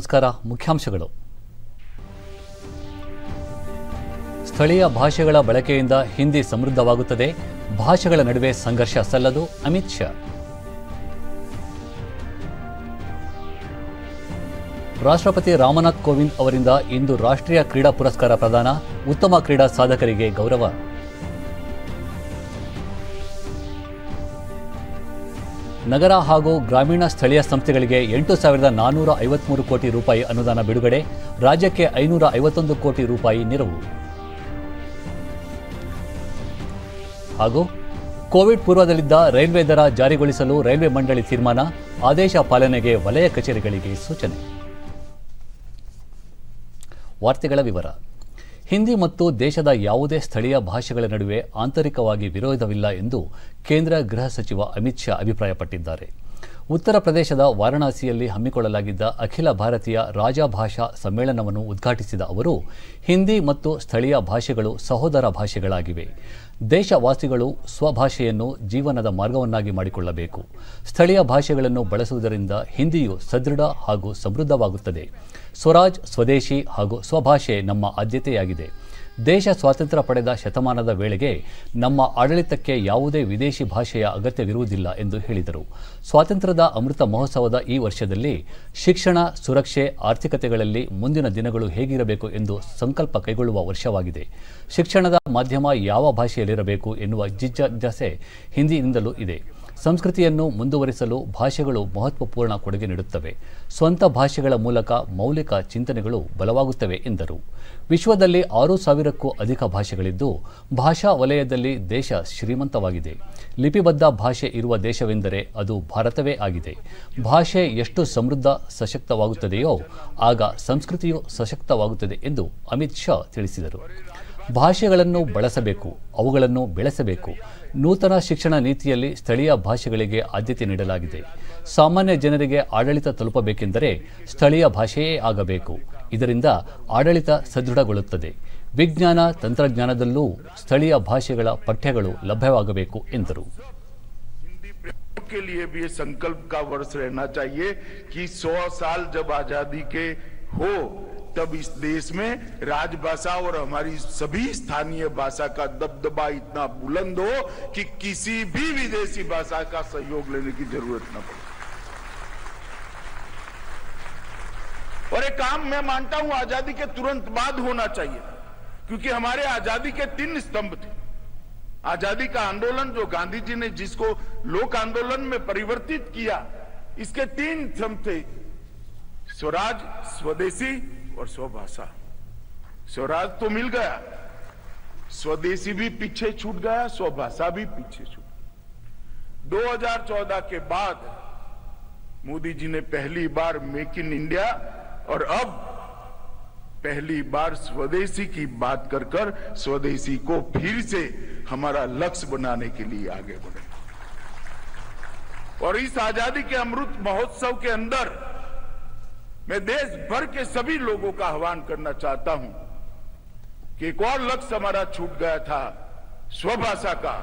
ನಮಸ್ಕಾರ. ಮುಖ್ಯಾಂಶಗಳು. ಸ್ಥಳೀಯ ಭಾಷೆಗಳ ಬಳಕೆಯಿಂದ ಹಿಂದಿ ಸಮೃದ್ಧವಾಗುತ್ತದೆ. ಭಾಷೆಗಳ ನಡುವೆ ಸಂಘರ್ಷ ಸಲ್ಲದು. ಅಮಿತ್ ಶಾ. ರಾಷ್ಟ್ರಪತಿ ರಾಮನಾಥ್ ಕೋವಿಂದ್ ಅವರಿಂದ ಇಂದು ರಾಷ್ಟ್ರೀಯ ಕ್ರೀಡಾ ಪುರಸ್ಕಾರ ಪ್ರದಾನ. ಉತ್ತಮ ಕ್ರೀಡಾ ಸಾಧಕರಿಗೆ ಗೌರವ. ನಗರ ಹಾಗೂ ಗ್ರಾಮೀಣ ಸ್ಥಳೀಯ ಸಂಸ್ಥೆಗಳಿಗೆ 8,453 ಕೋಟಿ ರೂಪಾಯಿ ಅನುದಾನ ಬಿಡುಗಡೆ. ರಾಜ್ಯಕ್ಕೆ 551 ಕೋಟಿ ರೂಪಾಯಿ ನೆರವು. ಹಾಗೂ ಕೋವಿಡ್ ಪೂರ್ವದಲ್ಲಿದ್ದ ರೈಲ್ವೆ ದರ ಜಾರಿಗೊಳಿಸಲು ರೈಲ್ವೆ ಮಂಡಳಿ ತೀರ್ಮಾನ. ಆದೇಶ ಪಾಲನೆಗೆ ವಲಯ ಕಚೇರಿಗಳಿಗೆ ಸೂಚನೆ. ವಾರ್ತೆಗಳ ವಿವರ. ಹಿಂದಿ ಮತ್ತು ದೇಶದ ಯಾವುದೇ ಸ್ಥಳೀಯ ಭಾಷೆಗಳ ನಡುವೆ ಆಂತರಿಕವಾಗಿ ವಿರೋಧವಿಲ್ಲ ಎಂದು ಕೇಂದ್ರ ಗೃಹ ಸಚಿವ ಅಮಿತ್ ಶಾ ಅಭಿಪ್ರಾಯಪಟ್ಟಿದ್ದಾರೆ. ಉತ್ತರ ಪ್ರದೇಶದ ವಾರಣಾಸಿಯಲ್ಲಿ ಹಮ್ಮಿಕೊಳ್ಳಲಾಗಿದ್ದ ಅಖಿಲ ಭಾರತೀಯ ರಾಜಭಾಷಾ ಸಮ್ಮೇಳನವನ್ನು ಉದ್ಘಾಟಿಸಿದ ಅವರು, ಹಿಂದಿ ಮತ್ತು ಸ್ಥಳೀಯ ಭಾಷೆಗಳು ಸಹೋದರ ಭಾಷೆಗಳಾಗಿವೆ. ದೇಶವಾಸಿಗಳು ಸ್ವಭಾಷೆಯನ್ನು ಜೀವನದ ಮಾರ್ಗವನ್ನಾಗಿ ಮಾಡಿಕೊಳ್ಳಬೇಕು. ಸ್ಥಳೀಯ ಭಾಷೆಗಳನ್ನು ಬಳಸುವುದರಿಂದ ಹಿಂದಿಯು ಸದೃಢ ಹಾಗೂ ಸಮೃದ್ಧವಾಗುತ್ತದೆ. ಸ್ವರಾಜ್, ಸ್ವದೇಶಿ ಹಾಗೂ ಸ್ವಭಾಷೆ ನಮ್ಮ ಆದ್ಯತೆಯಾಗಿದೆ. ದೇಶ ಸ್ವಾತಂತ್ರ್ಯ ಪಡೆದ ಶತಮಾನದ ವೇಳೆಗೆ ನಮ್ಮ ಆಡಳಿತಕ್ಕೆ ಯಾವುದೇ ವಿದೇಶಿ ಭಾಷೆಯ ಅಗತ್ಯವಿರುವುದಿಲ್ಲ ಎಂದು ಹೇಳಿದರು. ಸ್ವಾತಂತ್ರ್ಯದ ಅಮೃತ ಮಹೋತ್ಸವದ ಈ ವರ್ಷದಲ್ಲಿ ಶಿಕ್ಷಣ, ಸುರಕ್ಷೆ, ಆರ್ಥಿಕತೆಗಳಲ್ಲಿ ಮುಂದಿನ ದಿನಗಳು ಹೇಗಿರಬೇಕು ಎಂದು ಸಂಕಲ್ಪ ಕೈಗೊಳ್ಳುವ ವರ್ಷವಾಗಿದೆ. ಶಿಕ್ಷಣದ ಮಾಧ್ಯಮ ಯಾವ ಭಾಷೆಯಲ್ಲಿರಬೇಕು ಎನ್ನುವ ಜಿಜ್ಞಾಸೆ ಹಿಂದಿನಿಂದಲೂ ಇದೆ. ಸಂಸ್ಕೃತಿಯನ್ನು ಮುಂದುವರಿಸಲು ಭಾಷೆಗಳು ಮಹತ್ವಪೂರ್ಣ ಕೊಡುಗೆ ನೀಡುತ್ತವೆ. ಸ್ವಂತ ಭಾಷೆಗಳ ಮೂಲಕ ಮೌಲಿಕ ಚಿಂತನೆಗಳು ಬಲವಾಗುತ್ತವೆ ಎಂದರು. ವಿಶ್ವದಲ್ಲಿ 6,000ಕ್ಕೂ ಅಧಿಕ ಭಾಷೆಗಳಿದ್ದು, ಭಾಷಾ ವಲಯದಲ್ಲಿ ದೇಶ ಶ್ರೀಮಂತವಾಗಿದೆ. ಲಿಪಿಬದ್ಧ ಭಾಷೆ ಇರುವ ದೇಶವೆಂದರೆ ಅದು ಭಾರತವೇ ಆಗಿದೆ. ಭಾಷೆ ಎಷ್ಟು ಸಮೃದ್ಧ, ಸಶಕ್ತವಾಗುತ್ತದೆಯೋ ಆಗ ಸಂಸ್ಕೃತಿಯು ಸಶಕ್ತವಾಗುತ್ತದೆ ಎಂದು ಅಮಿತ್ ಶಾ ತಿಳಿಸಿದರು. ಭಾಷೆಗಳನ್ನು ಬಳಸಬೇಕು, ಅವುಗಳನ್ನು ಬೆಳೆಸಬೇಕು. ನೂತನ ಶಿಕ್ಷಣ ನೀತಿಯಲ್ಲಿ ಸ್ಥಳೀಯ ಭಾಷೆಗಳಿಗೆ ಆದ್ಯತೆ ನೀಡಲಾಗಿದೆ. ಸಾಮಾನ್ಯ ಜನರಿಗೆ ಆಡಳಿತ ತಲುಪಬೇಕೆಂದರೆ ಸ್ಥಳೀಯ ಭಾಷೆಯೇ ಆಗಬೇಕು. ಇದರಿಂದ ಆಡಳಿತ ಸದೃಢಗೊಳ್ಳುತ್ತದೆ. ವಿಜ್ಞಾನ, ತಂತ್ರಜ್ಞಾನದಲ್ಲೂ ಸ್ಥಳೀಯ ಭಾಷೆಗಳ ಪಠ್ಯಗಳು ಲಭ್ಯವಾಗಬೇಕು ಎಂದರು. के लिए भी ये संकल्प का वर्ष रहना चाहिए कि 100 साल जब आजादी के हो तब इस देश में राजभाषा और हमारी सभी स्थानीय भाषा का दबदबा इतना बुलंद हो कि किसी भी विदेशी भाषा का सहयोग लेने की जरूरत न पड़े। और एक काम मैं मानता हूं आजादी के तुरंत बाद होना चाहिए, क्योंकि हमारे आजादी के 3 स्तंभ थे। आजादी का आंदोलन जो गांधी जी ने जिसको लोक आंदोलन में परिवर्तित किया, इसके 3 स्तंभ थे: स्वराज, स्वदेशी और स्वभाषा। स्वराज तो मिल गया, स्वदेशी भी पीछे छूट गया, स्वभाषा भी पीछे छूट गया। 2014 के बाद मोदी जी ने पहली बार मेक इन इंडिया और अब पहली बार स्वदेशी की बात कर स्वदेशी को फिर से हमारा लक्ष्य बनाने के लिए आगे बढ़े। और इस आजादी के अमृत महोत्सव के अंदर मैं देश भर के सभी लोगों का आह्वान करना चाहता हूं कि एक और लक्ष्य हमारा छूट गया था, स्वभाषा का,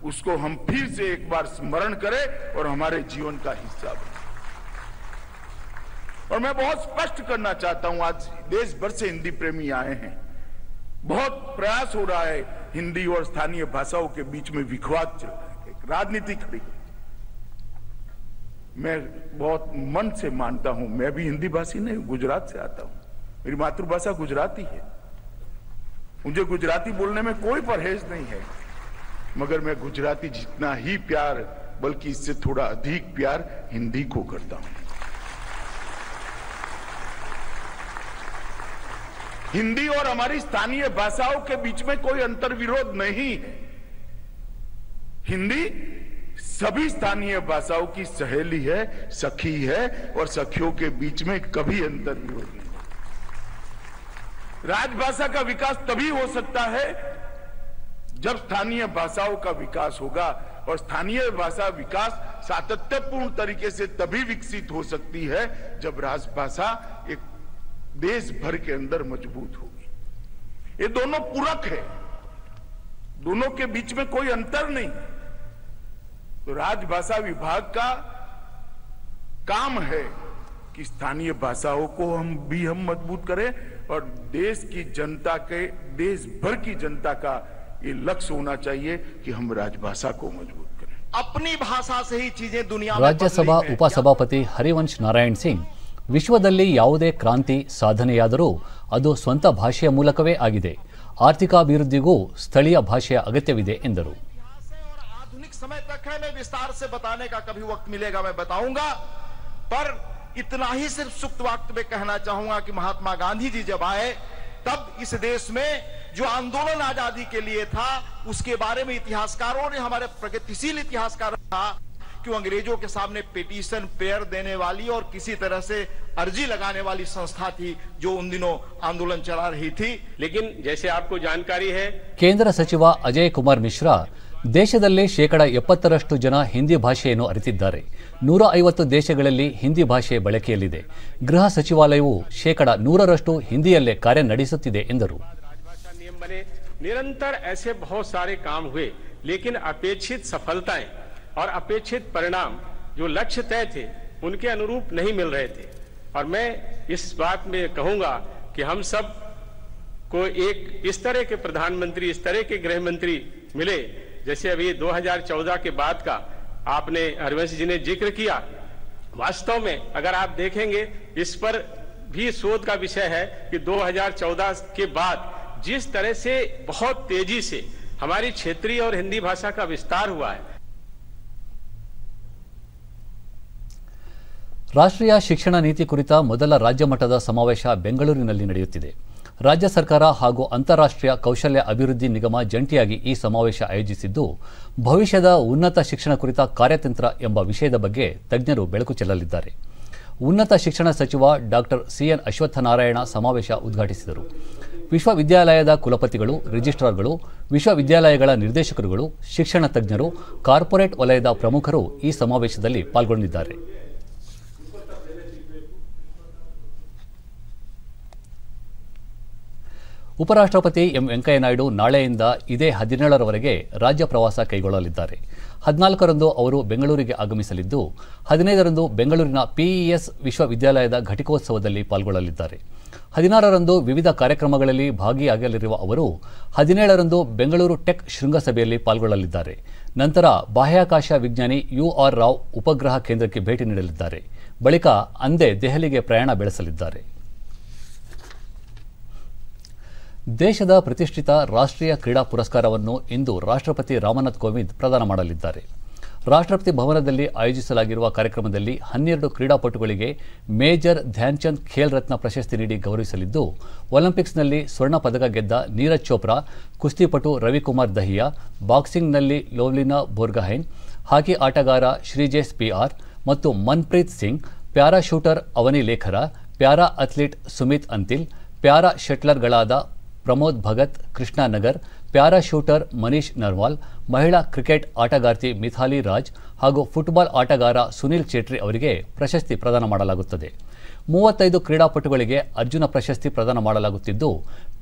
उसको हम फिर से एक बार स्मरण करें और हमारे जीवन का हिस्सा बने। और मैं बहुत स्पष्ट करना चाहता हूं, आज देश भर से हिंदी प्रेमी आए हैं। बहुत प्रयास हो रहा है हिंदी और स्थानीय भाषाओं के बीच में विवाद चल रहा है, राजनीति खड़ी है। मैं बहुत मन से मानता हूं, मैं भी हिंदी भाषी नहीं, गुजरात से आता हूं, मेरी मातृभाषा गुजराती है, मुझे गुजराती बोलने में कोई परहेज नहीं है, मगर मैं गुजराती जितना ही प्यार, बल्कि इससे थोड़ा अधिक प्यार हिंदी को करता हूं। हिंदी और हमारी स्थानीय भाषाओं के बीच में कोई अंतर्विरोध नहीं है। हिंदी सभी स्थानीय भाषाओं की सहेली है, सखी है, और सखियों के बीच में कभी अंतर्विरोध नहीं है। राजभाषा का विकास तभी हो सकता है जब स्थानीय भाषाओं का विकास होगा, और स्थानीय भाषा विकास सातत्यपूर्ण तरीके से तभी विकसित हो सकती है जब राजभाषा एक देश भर के अंदर मजबूत होगी। ये दोनों पूरक है, दोनों के बीच में कोई अंतर नहीं। तो राजभाषा विभाग का काम है कि स्थानीय भाषाओं को हम मजबूत करें और देश की जनता के, देश भर की जनता का ये लक्ष्य होना चाहिए कि हम राजभाषा को मजबूत करें। अपनी भाषा से ही चीजें दुनिया में ರಾಜ್ಯಸಭಾ ಉಪಸಭಾಪತಿ ಹರಿವಂಶ್ ನಾರಾಯಣ್ ಸಿಂಗ್ ವಿಶ್ವದಲ್ಲಿ ಯಾವುದೇ ಕ್ರಾಂತಿ ಸಾಧನೆಯಾದರೂ ಅದು ಸ್ವಂತ ಭಾಷೆಯ ಮೂಲಕವೇ ಆಗಿದೆ. ಆರ್ಥಿಕಾಭಿವೃದ್ಧಿಗೂ ಸ್ಥಳೀಯ ಭಾಷೆಯ ಅಗತ್ಯವಿದೆ ಎಂದರು. आधुनिक समय तक है, मैं विस्तार से बताने का कभी वक्त मिलेगा मैं बताऊंगा, पर इतना ही सिर्फ सुक्त वक्त में कहना चाहूंगा कि महात्मा गांधी जी जब आए तब इस देश में जो आंदोलन आजादी के लिए था उसके बारे में इतिहासकारों ने, हमारे प्रगतिशील इतिहासकारों था कि वो अंग्रेजों के सामने पिटीशन पेयर देने वाली और किसी तरह से अर्जी लगाने वाली संस्था थी जो उन दिनों आंदोलन चला रही थी। लेकिन जैसे आपको जानकारी है, ಕೇಂದ್ರ ಸಚಿವ ಅಜಯ್ ಕುಮಾರ್ ಮಿಶ್ರಾ ದೇಶದಲ್ಲಿ 70% ಜನ ಹಿಂದಿ ಭಾಷೆಯನ್ನು ಅರಿತಿದ್ದಾರೆ. 150 ದೇಶಗಳಲ್ಲಿ ಹಿಂದಿ ಭಾಷೆ ಬಳಕೆಯಲ್ಲಿದೆ. ಗೃಹ ಸಚಿವಾಲಯವು 100% ಹಿಂದಿಯಲ್ಲೇ ಕಾರ್ಯನಡೆಸುತ್ತಿದೆ ಎಂದರು. राजभाषा नियम बने, निरंतर ऐसे बहुत सारे काम हुए, लेकिन अपेक्षित सफलताएं और अपेक्षित परिणाम जो लक्ष्य तय थे उनके अनुरूप नहीं मिल रहे थे। और मैं इस बात में कहूंगा कि हम सब को एक इस तरह के प्रधानमंत्री, इस तरह के गृह मंत्री मिले जैसे अभी 2014 के बाद का आपने हरिवंश जी ने जिक्र किया। वास्तव में अगर आप देखेंगे इस पर भी शोध का विषय है कि 2014 के बाद जिस तरह से बहुत तेजी से हमारी क्षेत्रीय और हिंदी भाषा का विस्तार हुआ है। ರಾಷ್ಟ್ರೀಯ ಶಿಕ್ಷಣ ನೀತಿ ಕುರಿತ ಮೊದಲ ರಾಜ್ಯ ಮಟ್ಟದ ಸಮಾವೇಶ ಬೆಂಗಳೂರಿನಲ್ಲಿ ನಡೆಯುತ್ತಿದೆ. ರಾಜ್ಯ ಸರ್ಕಾರ ಹಾಗೂ ಅಂತಾರಾಷ್ಟ್ರೀಯ ಕೌಶಲ್ಯ ಅಭಿವೃದ್ಧಿ ನಿಗಮ ಜಂಟಿಯಾಗಿ ಈ ಸಮಾವೇಶ ಆಯೋಜಿಸಿದ್ದು, ಭವಿಷ್ಯದ ಉನ್ನತ ಶಿಕ್ಷಣ ಕುರಿತ ಕಾರ್ಯತಂತ್ರ ಎಂಬ ವಿಷಯದ ಬಗ್ಗೆ ತಜ್ಞರು ಬೆಳಕು ಚೆಲ್ಲಲಿದ್ದಾರೆ. ಉನ್ನತ ಶಿಕ್ಷಣ ಸಚಿವ ಡಾಕ್ಟರ್ ಸಿಎನ್ ಅಶ್ವತ್ಥನಾರಾಯಣ ಸಮಾವೇಶ ಉದ್ಘಾಟಿಸಿದರು. ವಿಶ್ವವಿದ್ಯಾಲಯದ ಕುಲಪತಿಗಳು, ರಿಜಿಸ್ಟ್ರಾರ್ಗಳು, ವಿಶ್ವವಿದ್ಯಾಲಯಗಳ ನಿರ್ದೇಶಕರುಗಳು, ಶಿಕ್ಷಣ ತಜ್ಞರು, ಕಾರ್ಪೊರೇಟ್ ವಲಯದ ಪ್ರಮುಖರು ಈ ಸಮಾವೇಶದಲ್ಲಿ ಪಾಲ್ಗೊಂಡಿದ್ದಾರೆ. ಉಪರಾಷ್ಟ್ರಪತಿ ಎಂ ವೆಂಕಯ್ಯನಾಯ್ಡು ನಾಳೆಯಿಂದ ಇದೇ 17ರವರೆಗೆ ರಾಜ್ಯ ಪ್ರವಾಸ ಕೈಗೊಳ್ಳಲಿದ್ದಾರೆ. 14ರಂದು ಅವರು ಬೆಂಗಳೂರಿಗೆ ಆಗಮಿಸಲಿದ್ದು, 15ರಂದು ಬೆಂಗಳೂರಿನ ಪಿಇಎಸ್ ವಿಶ್ವವಿದ್ಯಾಲಯದ ಘಟಿಕೋತ್ಸವದಲ್ಲಿ ಪಾಲ್ಗೊಳ್ಳಲಿದ್ದಾರೆ. 16ರಂದು ವಿವಿಧ ಕಾರ್ಯಕ್ರಮಗಳಲ್ಲಿ ಭಾಗಿಯಾಗಲಿರುವ ಅವರು 17ರಂದು ಬೆಂಗಳೂರು ಟೆಕ್ ಶೃಂಗಸಭೆಯಲ್ಲಿ ಪಾಲ್ಗೊಳ್ಳಲಿದ್ದಾರೆ. ನಂತರ ಬಾಹ್ಯಾಕಾಶ ವಿಜ್ಞಾನಿ UR ರಾವ್ ಉಪಗ್ರಹ ಕೇಂದ್ರಕ್ಕೆ ಭೇಟಿ ನೀಡಲಿದ್ದಾರೆ. ಬಳಿಕ ಅಂದೇ ದೆಹಲಿಗೆ ಪ್ರಯಾಣ ಬೆಳೆಸಲಿದ್ದಾರೆ. ದೇಶದ ಪ್ರತಿಷ್ಠಿತ ರಾಷ್ಟ್ರೀಯ ಕ್ರೀಡಾ ಪುರಸ್ಕಾರವನ್ನು ಇಂದು ರಾಷ್ಟ್ರಪತಿ ರಾಮನಾಥ್ ಕೋವಿಂದ್ ಪ್ರದಾನ ಮಾಡಲಿದ್ದಾರೆ. ರಾಷ್ಟ್ರಪತಿ ಭವನದಲ್ಲಿ ಆಯೋಜಿಸಲಾಗಿರುವ ಕಾರ್ಯಕ್ರಮದಲ್ಲಿ 12 ಕ್ರೀಡಾಪಟುಗಳಿಗೆ ಮೇಜರ್ ಧ್ಯಾನ್ ಚಂದ್ ಖೇಲ್ ರತ್ನ ಪ್ರಶಸ್ತಿ ನೀಡಿ ಗೌರವಿಸಲಿದ್ದು, ಒಲಿಂಪಿಕ್ಸ್ನಲ್ಲಿ ಸ್ವರ್ಣ ಪದಕ ಗೆದ್ದ ನೀರಜ್ ಚೋಪ್ರಾ, ಕುಸ್ತಿಪಟು ರವಿಕುಮಾರ್ ದಹಿಯಾ, ಬಾಕ್ಸಿಂಗ್ನಲ್ಲಿ ಲೋವ್ಲಿನಾ ಬೋರ್ಗೊಹೈನ್, ಹಾಕಿ ಆಟಗಾರ ಶ್ರೀಜೇಶ್ PR ಮತ್ತು Manpreet Singh, para shooter Avani Lekhara, para athlete Sumit Antil, para ಶಟ್ಲರ್ಗಳಾದ ಪ್ರಮೋದ್ ಭಗತ್, ಕೃಷ್ಣಾ ನಗರ್, ಪ್ಯಾರಾ ಶೂಟರ್ ಮನೀಶ್ ನರ್ವಾಲ್, ಮಹಿಳಾ ಕ್ರಿಕೆಟ್ ಆಟಗಾರ್ತಿ ಮಿಥಾಲಿ ರಾಜ್ ಹಾಗೂ ಫುಟ್ಬಾಲ್ ಆಟಗಾರ ಸುನಿಲ್ ಚೇಟ್ರಿ ಅವರಿಗೆ ಪ್ರಶಸ್ತಿ ಪ್ರದಾನ ಮಾಡಲಾಗುತ್ತದೆ. 35 ಕ್ರೀಡಾಪಟುಗಳಿಗೆ ಅರ್ಜುನ ಪ್ರಶಸ್ತಿ ಪ್ರದಾನ ಮಾಡಲಾಗುತ್ತಿದ್ದು,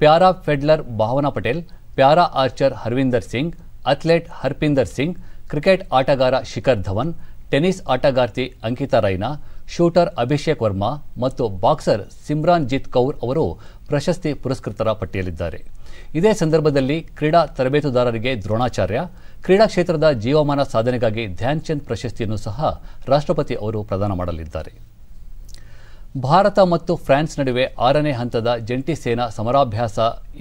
para paddler Bhavana Patel, para archer Harvinder Singh, athlete Harpinder Singh, cricket ಆಟಗಾರ ಶಿಖರ್ ಧವನ್, ಟೆನ್ನಿಸ್ ಆಟಗಾರ್ತಿ ಅಂಕಿತಾ ರೈನಾ, ಶೂಟರ್ ಅಭಿಷೇಕ್ ವರ್ಮಾ ಮತ್ತು ಬಾಕ್ಸರ್ ಸಿಮ್ರಾನ್ ಜಿತ್ ಕೌರ್ ಅವರು ಪ್ರಶಸ್ತಿ ಪುರಸ್ಕೃತರ ಪಟ್ಟಿಯಲ್ಲಿದ್ದಾರೆ. ಇದೇ ಸಂದರ್ಭದಲ್ಲಿ ಕ್ರೀಡಾ ತರಬೇತುದಾರರಿಗೆ ದ್ರೋಣಾಚಾರ್ಯ, ಕ್ರೀಡಾ ಕ್ಷೇತ್ರದ ಜೀವಮಾನ ಸಾಧನೆಗಾಗಿ ಧ್ಯಾನ್ ಚಂದ್ ಪ್ರಶಸ್ತಿಯನ್ನು ಸಹ ರಾಷ್ಟ್ರಪತಿ ಅವರು ಪ್ರದಾನ ಮಾಡಲಿದ್ದಾರೆ. ಭಾರತ ಮತ್ತು ಫ್ರಾನ್ಸ್ ನಡುವೆ 6ನೇ ಹಂತದ ಜಂಟಿ ಸೇನಾ ಸಮರಾಭ್ಯಾಸ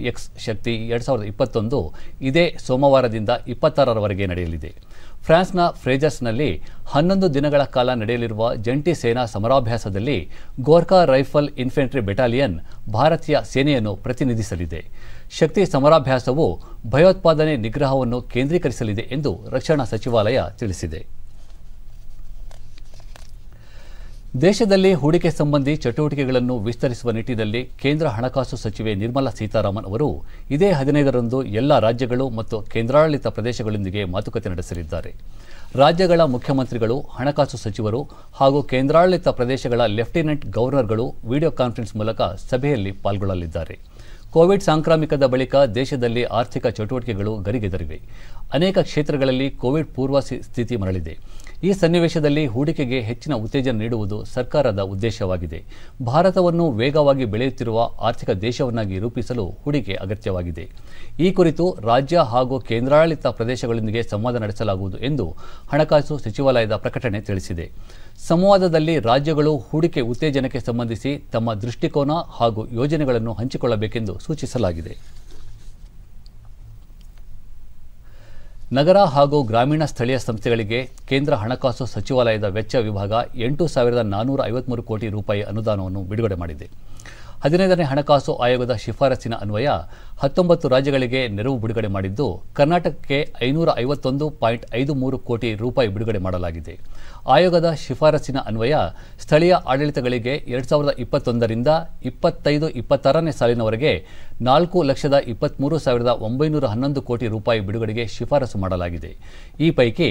ಎಕ್ಸ್ ಶಕ್ತಿ 2021 ಇದೇ ಸೋಮವಾರದಿಂದ 26ರವರೆಗೆ ನಡೆಯಲಿದೆ. ಫ್ರಾನ್ಸ್ನ ಫ್ರೇಜರ್ಸ್ನಲ್ಲಿ 11 ದಿನಗಳ ಕಾಲ ನಡೆಯಲಿರುವ ಜಂಟಿ ಸೇನಾ ಸಮರಾಭ್ಯಾಸದಲ್ಲಿ ಗೋರ್ಖಾ ರೈಫಲ್ ಇನ್ಫೆಂಟ್ರಿ ಬೆಟಾಲಿಯನ್ ಭಾರತೀಯ ಸೇನೆಯನ್ನು ಪ್ರತಿನಿಧಿಸಲಿದೆ. ಶಕ್ತಿ ಸಮರಾಭ್ಯಾಸವು ಭಯೋತ್ಪಾದನೆ ನಿಗ್ರಹವನ್ನು ಕೇಂದ್ರೀಕರಿಸಲಿದೆ ಎಂದು ರಕ್ಷಣಾ ಸಚಿವಾಲಯ ತಿಳಿಸಿದೆ. ದೇಶದಲ್ಲಿ ಹೂಡಿಕೆ ಸಂಬಂಧಿ ಚಟುವಟಿಕೆಗಳನ್ನು ವಿಸ್ತರಿಸುವ ನಿಟ್ಟಿನಲ್ಲಿ ಕೇಂದ್ರ ಹಣಕಾಸು ಸಚಿವೆ ನಿರ್ಮಲಾ ಸೀತಾರಾಮನ್ ಅವರು ಇದೇ 15ರಂದು ಎಲ್ಲ ರಾಜ್ಯಗಳು ಮತ್ತು ಕೇಂದ್ರಾಡಳಿತ ಪ್ರದೇಶಗಳೊಂದಿಗೆ ಮಾತುಕತೆ ನಡೆಸಲಿದ್ದಾರೆ. ರಾಜ್ಯಗಳ ಮುಖ್ಯಮಂತ್ರಿಗಳು, ಹಣಕಾಸು ಸಚಿವರು ಹಾಗೂ ಕೇಂದ್ರಾಡಳಿತ ಪ್ರದೇಶಗಳ ಲೆಫ್ಟಿನೆಂಟ್ ಗವರ್ನರ್ಗಳು ವಿಡಿಯೋ ಕಾನ್ಫರೆನ್ಸ್ ಮೂಲಕ ಸಭೆಯಲ್ಲಿ ಪಾಲ್ಗೊಳ್ಳಲಿದ್ದಾರೆ. ಕೋವಿಡ್ ಸಾಂಕ್ರಾಮಿಕದ ಬಳಿಕ ದೇಶದಲ್ಲಿ ಆರ್ಥಿಕ ಚಟುವಟಿಕೆಗಳು ಗರಿಗೆದರಿವೆ. ಅನೇಕ ಕ್ಷೇತ್ರಗಳಲ್ಲಿ ಕೋವಿಡ್ ಪೂರ್ವ ಸ್ಥಿತಿ ಮರಳಿದೆ. ಈ ಸನ್ನಿವೇಶದಲ್ಲಿ ಹೂಡಿಕೆಗೆ ಹೆಚ್ಚಿನ ಉತ್ತೇಜನ ನೀಡುವುದು ಸರ್ಕಾರದ ಉದ್ದೇಶವಾಗಿದೆ. ಭಾರತವನ್ನು ವೇಗವಾಗಿ ಬೆಳೆಯುತ್ತಿರುವ ಆರ್ಥಿಕ ದೇಶವನ್ನಾಗಿ ರೂಪಿಸಲು ಹೂಡಿಕೆ ಅಗತ್ಯವಾಗಿದೆ. ಈ ಕುರಿತು ರಾಜ್ಯ ಹಾಗೂ ಕೇಂದ್ರಾಡಳಿತ ಪ್ರದೇಶಗಳೊಂದಿಗೆ ಸಂವಾದ ನಡೆಸಲಾಗುವುದು ಎಂದು ಹಣಕಾಸು ಸಚಿವಾಲಯದ ಪ್ರಕಟಣೆ ತಿಳಿಸಿದೆ. ಸಂವಾದದಲ್ಲಿ ರಾಜ್ಯಗಳು ಹೂಡಿಕೆ ಉತ್ತೇಜನಕ್ಕೆ ಸಂಬಂಧಿಸಿ ತಮ್ಮ ದೃಷ್ಟಿಕೋನ ಹಾಗೂ ಯೋಜನೆಗಳನ್ನು ಹಂಚಿಕೊಳ್ಳಬೇಕೆಂದು ಸೂಚಿಸಲಾಗಿದೆ. ನಗರ ಹಾಗೂ ಗ್ರಾಮೀಣ ಸ್ಥಳೀಯ ಸಂಸ್ಥೆಗಳಿಗೆ ಕೇಂದ್ರ ಹಣಕಾಸು ಸಚಿವಾಲಯದ ವೆಚ್ಚ ವಿಭಾಗ 8,453 ಕೋಟಿ ರೂಪಾಯಿ ಅನುದಾನವನ್ನು ಬಿಡುಗಡೆ ಮಾಡಿದೆ. 15ನೇ ಹಣಕಾಸು ಆಯೋಗದ ಶಿಫಾರಸಿನ ಅನ್ವಯ 19 ರಾಜ್ಯಗಳಿಗೆ ನೆರವು ಬಿಡುಗಡೆ ಮಾಡಿದ್ದು, ಕರ್ನಾಟಕಕ್ಕೆ 551.53 ಕೋಟಿ ರೂಪಾಯಿ ಬಿಡುಗಡೆ ಮಾಡಲಾಗಿದೆ. ಆಯೋಗದ ಶಿಫಾರಸಿನ ಅನ್ವಯ ಸ್ಥಳೀಯ ಆಡಳಿತಗಳಿಗೆ 2021ರಿಂದ 25-26ನೇ ಸಾಲಿನವರೆಗೆ 4,23,911 ಕೋಟಿ ರೂಪಾಯಿ ಬಿಡುಗಡೆಗೆ ಶಿಫಾರಸು ಮಾಡಲಾಗಿದೆ. ಈ ಪೈಕಿ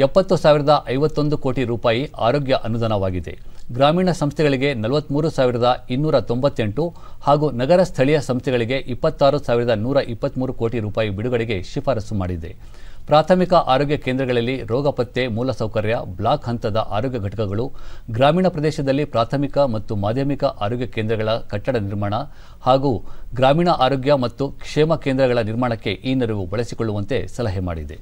70,051 ಕೋಟಿ ರೂಪಾಯಿ ಆರೋಗ್ಯ ಅನುದಾನವಾಗಿದೆ. ಗ್ರಾಮೀಣ ಸಂಸ್ಥೆಗಳಿಗೆ 43,298 ಹಾಗೂ ನಗರ ಸ್ಥಳೀಯ ಸಂಸ್ಥೆಗಳಿಗೆ 26,123 ಕೋಟಿ ರೂಪಾಯಿ ಬಿಡುಗಡೆಗೆ ಶಿಫಾರಸು ಮಾಡಿದೆ. ಪ್ರಾಥಮಿಕ ಆರೋಗ್ಯ ಕೇಂದ್ರಗಳಲ್ಲಿ ರೋಗ ಪತ್ತೆ ಮೂಲಸೌಕರ್ಯ, ಬ್ಲಾಕ್ ಹಂತದ ಆರೋಗ್ಯ ಘಟಕಗಳು, ಗ್ರಾಮೀಣ ಪ್ರದೇಶದಲ್ಲಿ ಪ್ರಾಥಮಿಕ ಮತ್ತು ಮಾಧ್ಯಮಿಕ ಆರೋಗ್ಯ ಕೇಂದ್ರಗಳ ಕಟ್ಟಡ ನಿರ್ಮಾಣ ಹಾಗೂ ಗ್ರಾಮೀಣ ಆರೋಗ್ಯ ಮತ್ತು ಕ್ಷೇಮ ಕೇಂದ್ರಗಳ ನಿರ್ಮಾಣಕ್ಕೆ ಈ ನೆರವು ಬಳಸಿಕೊಳ್ಳುವಂತೆ ಸಲಹೆ ಮಾಡಿದೆ.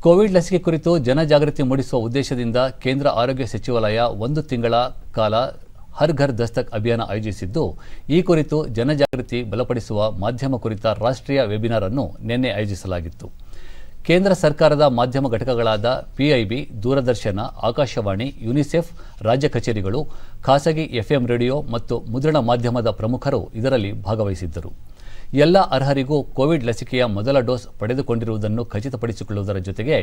ಕೋವಿಡ್ ಲಸಿಕೆ ಕುರಿತು ಜನಜಾಗೃತಿ ಮೂಡಿಸುವ ಉದ್ದೇಶದಿಂದ ಕೇಂದ್ರ ಆರೋಗ್ಯ ಸಚಿವಾಲಯ 1 ತಿಂಗಳ ಕಾಲ ಹರ್ ಘರ್ ದಸ್ತಕ್ ಅಭಿಯಾನ ಆಯೋಜಿಸಿದ್ದು, ಈ ಕುರಿತು ಜನಜಾಗೃತಿ ಬಲಪಡಿಸುವ ಮಾಧ್ಯಮ ಕುರಿತ ರಾಷ್ಟ್ರೀಯ ವೆಬಿನಾರ್ ಅನ್ನು ನಿನ್ನೆ ಆಯೋಜಿಸಲಾಗಿತ್ತು. ಕೇಂದ್ರ ಸರ್ಕಾರದ ಮಾಧ್ಯಮ ಘಟಕಗಳಾದ ಪಿಐಬಿ, ದೂರದರ್ಶನ, ಆಕಾಶವಾಣಿ, ಯುನಿಸೆಫ್, ರಾಜ್ಯ ಕಚೇರಿಗಳು, ಖಾಸಗಿ ಎಫ್ಎಂ ರೇಡಿಯೋ ಮತ್ತು ಮುದ್ರಣ ಮಾಧ್ಯಮದ ಪ್ರಮುಖರು ಇದರಲ್ಲಿ ಭಾಗವಹಿಸಿದ್ದರು. ಎಲ್ಲ ಅರ್ಹರಿಗೂ ಕೋವಿಡ್ ಲಸಿಕೆಯ ಮೊದಲ ಡೋಸ್ ಪಡೆದುಕೊಂಡಿರುವುದನ್ನು ಖಚಿತಪಡಿಸಿಕೊಳ್ಳುವುದರ ಜೊತೆಗೆ